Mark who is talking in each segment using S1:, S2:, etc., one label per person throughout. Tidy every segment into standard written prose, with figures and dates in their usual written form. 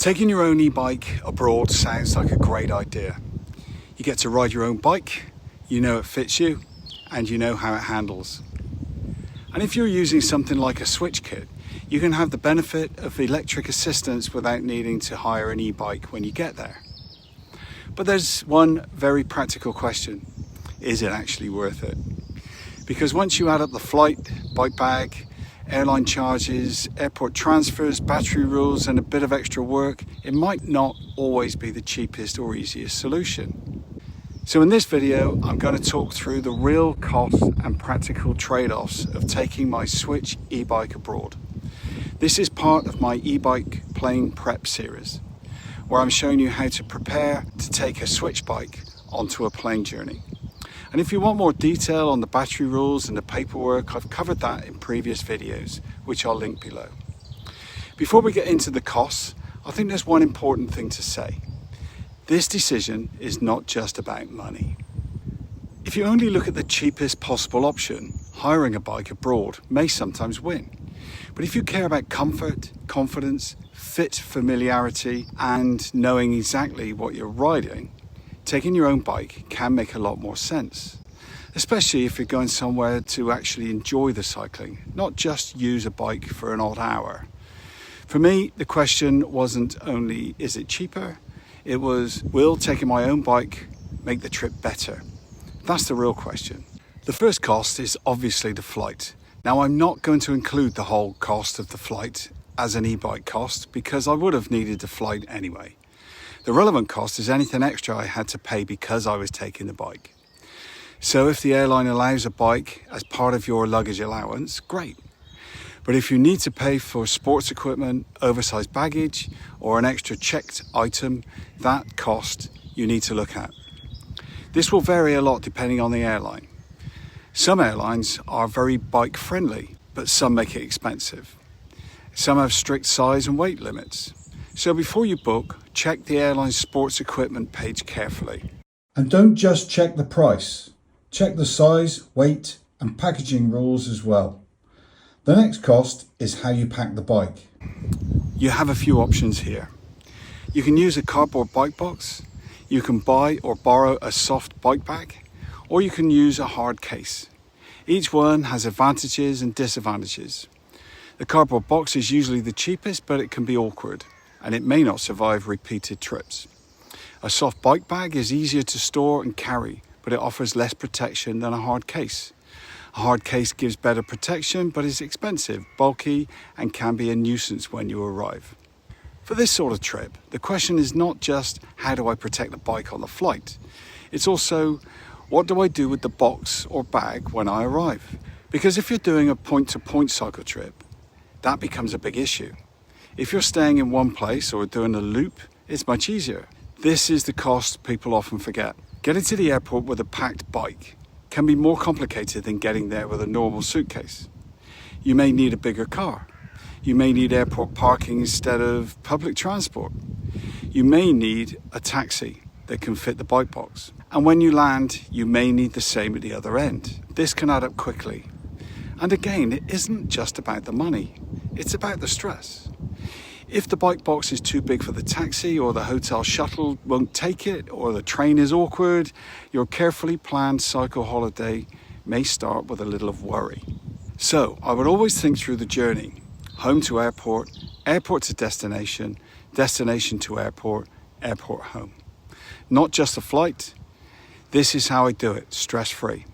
S1: Taking your own e-bike abroad sounds like a great idea. You get to ride your own bike, you know it fits you, and you know how it handles. And if you're using something like a Swytch kit, you can have the benefit of electric assistance without needing to hire an e-bike when you get there. But there's one very practical question. Is it actually worth it? Because once you add up the flight, bike bag, airline charges, airport transfers, battery rules, and a bit of extra work, it might not always be the cheapest or easiest solution. So in this video, I'm going to talk through the real costs and practical trade-offs of taking my Swytch e-bike abroad. This is part of my e-bike plane prep series, where I'm showing you how to prepare to take a Swytch bike onto a plane journey. And if you want more detail on the battery rules and the paperwork, I've covered that in previous videos, which I'll link below. Before we get into the costs, I think there's one important thing to say. This decision is not just about money. If you only look at the cheapest possible option, hiring a bike abroad may sometimes win. But if you care about comfort, confidence, fit familiarity, and knowing exactly what you're riding, taking your own bike can make a lot more sense, especially if you're going somewhere to actually enjoy the cycling, not just use a bike for an odd hour. For me, the question wasn't only, is it cheaper? It was, will taking my own bike make the trip better? That's the real question. The first cost is obviously the flight. Now, I'm not going to include the whole cost of the flight as an e-bike cost because I would have needed the flight anyway. The relevant cost is anything extra I had to pay because I was taking the bike. So if the airline allows a bike as part of your luggage allowance, great. But if you need to pay for sports equipment, oversized baggage, or an extra checked item, that cost you need to look at. This will vary a lot depending on the airline. Some airlines are very bike friendly, but some make it expensive. Some have strict size and weight limits. So before you book, check the airline's sports equipment page carefully.
S2: And don't just check the price, check the size, weight and packaging rules as well. The next cost is how you pack the bike.
S1: You have a few options here. You can use a cardboard bike box, you can buy or borrow a soft bike bag, or you can use a hard case. Each one has advantages and disadvantages. The cardboard box is usually the cheapest, but it can be awkward, and it may not survive repeated trips. A soft bike bag is easier to store and carry, but it offers less protection than a hard case. A hard case gives better protection, but is expensive, bulky, and can be a nuisance when you arrive. For this sort of trip, the question is not just how do I protect the bike on the flight? It's also, what do I do with the box or bag when I arrive? Because if you're doing a point-to-point cycle trip, that becomes a big issue. If you're staying in one place or doing a loop, it's much easier. This is the cost people often forget. Getting to the airport with a packed bike can be more complicated than getting there with a normal suitcase. You may need a bigger car. You may need airport parking instead of public transport. You may need a taxi that can fit the bike box. And when you land, you may need the same at the other end. This can add up quickly. And again, it isn't just about the money. It's about the stress. If the bike box is too big for the taxi, or the hotel shuttle won't take it, or the train is awkward, your carefully planned cycle holiday may start with a little of worry. So I would always think through the journey. Home to airport, airport to destination, destination to airport, airport home. Not just a flight. This is how I do it, stress-free.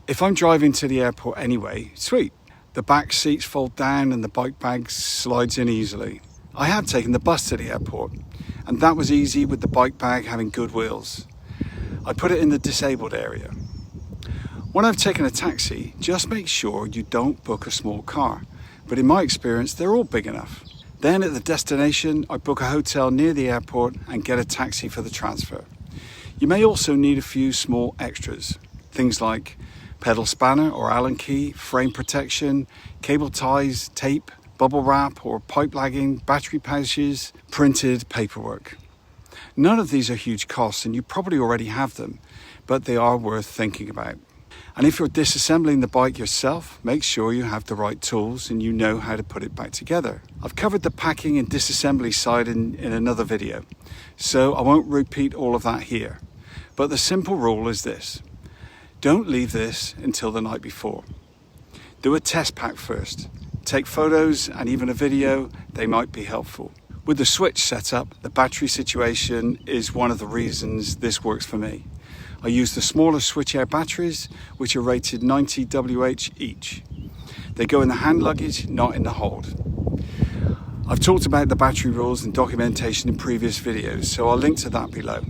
S1: If I'm driving to the airport anyway, sweet. The back seats fold down and the bike bag slides in easily. I have taken the bus to the airport, and that was easy with the bike bag having good wheels. I put it in the disabled area. When I've taken a taxi, just make sure you don't book a small car, but in my experience, they're all big enough. Then at the destination, I book a hotel near the airport and get a taxi for the transfer. You may also need a few small extras, things like pedal spanner or Allen key, frame protection, cable ties, tape, bubble wrap or pipe lagging, battery pouches, printed paperwork. None of these are huge costs and you probably already have them, but they are worth thinking about. And if you're disassembling the bike yourself, make sure you have the right tools and you know how to put it back together. I've covered the packing and disassembly side in another video, so I won't repeat all of that here. But the simple rule is this: don't leave this until the night before. Do a test pack first. Take photos and even a video, they might be helpful. With the Swytch setup, the battery situation is one of the reasons this works for me. I use the smaller Swytch Air batteries, which are rated 90 WH each. They go in the hand luggage, not in the hold. I've talked about the battery rules and documentation in previous videos, so I'll link to that below.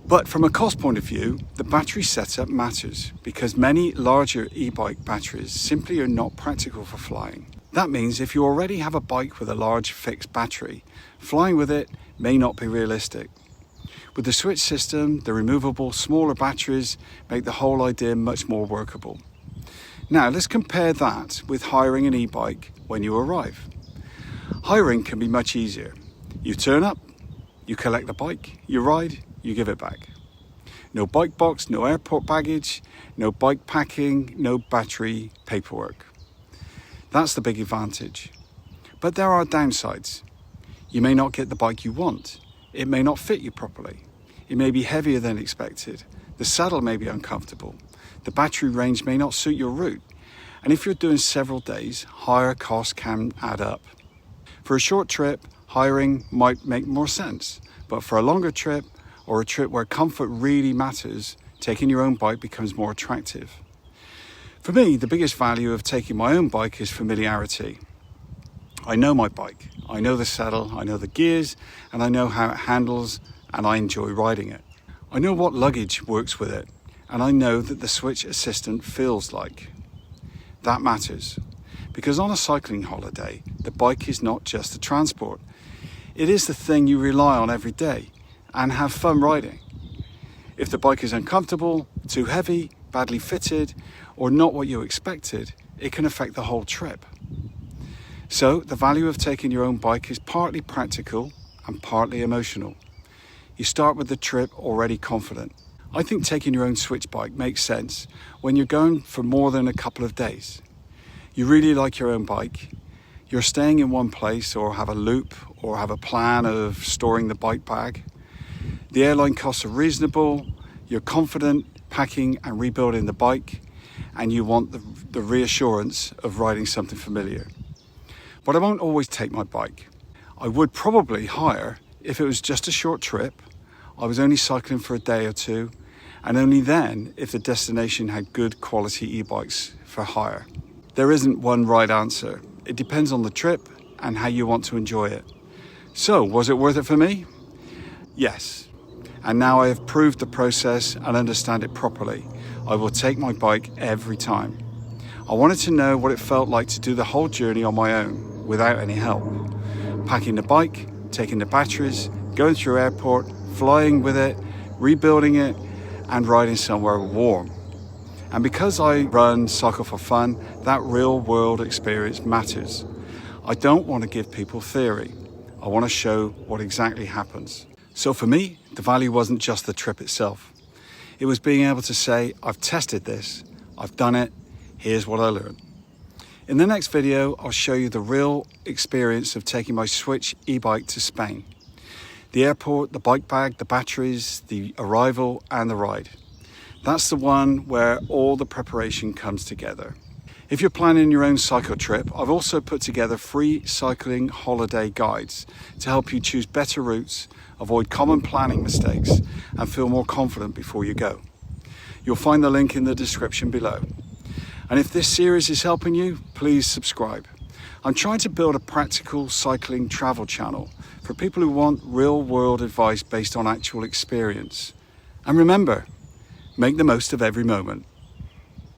S1: But from a cost point of view, the battery setup matters because many larger e-bike batteries simply are not practical for flying. That means if you already have a bike with a large fixed battery, flying with it may not be realistic. With the Swytch system, the removable smaller batteries make the whole idea much more workable. Now let's compare that with hiring an e-bike when you arrive. Hiring can be much easier. You turn up, you collect the bike, you ride, you give it back. No bike box, no airport baggage, no bike packing, no battery paperwork. That's the big advantage. But there are downsides. You may not get the bike you want. It may not fit you properly. It may be heavier than expected. The saddle may be uncomfortable. The battery range may not suit your route. And if you're doing several days, higher costs can add up. For a short trip, hiring might make more sense. But for a longer trip, or a trip where comfort really matters, taking your own bike becomes more attractive. For me, the biggest value of taking my own bike is familiarity. I know my bike, I know the saddle, I know the gears, and I know how it handles, and I enjoy riding it. I know what luggage works with it, and I know that the Swytch Assistant feels like. That matters, because on a cycling holiday, the bike is not just a transport. It is the thing you rely on every day and have fun riding. If the bike is uncomfortable, too heavy, badly fitted, or not what you expected, it can affect the whole trip. So the value of taking your own bike is partly practical and partly emotional. You start with the trip already confident. I think taking your own Swytch bike makes sense when you're going for more than a couple of days. You really like your own bike, you're staying in one place or have a loop or have a plan of storing the bike bag. The airline costs are reasonable, you're confident packing and rebuilding the bike, and you want the reassurance of riding something familiar. But I won't always take my bike. I would probably hire if it was just a short trip, I was only cycling for a day or two, and only then if the destination had good quality e-bikes for hire. There isn't one right answer. It depends on the trip and how you want to enjoy it. So, was it worth it for me? Yes. And now I have proved the process and understand it properly. I will take my bike every time. I wanted to know what it felt like to do the whole journey on my own, without any help. Packing the bike, taking the batteries, going through airport, flying with it, rebuilding it, and riding somewhere warm. And because I run Cycle for Fun, that real world experience matters. I don't want to give people theory. I want to show what exactly happens. So for me, the value wasn't just the trip itself. It was being able to say, I've tested this, I've done it, here's what I learned. In the next video, I'll show you the real experience of taking my Swytch e-bike to Spain. The airport, the bike bag, the batteries, the arrival and the ride. That's the one where all the preparation comes together. If you're planning your own cycle trip, I've also put together free cycling holiday guides to help you choose better routes, avoid common planning mistakes, and feel more confident before you go. You'll find the link in the description below. And if this series is helping you, please subscribe. I'm trying to build a practical cycling travel channel for people who want real-world advice based on actual experience. And remember, make the most of every moment.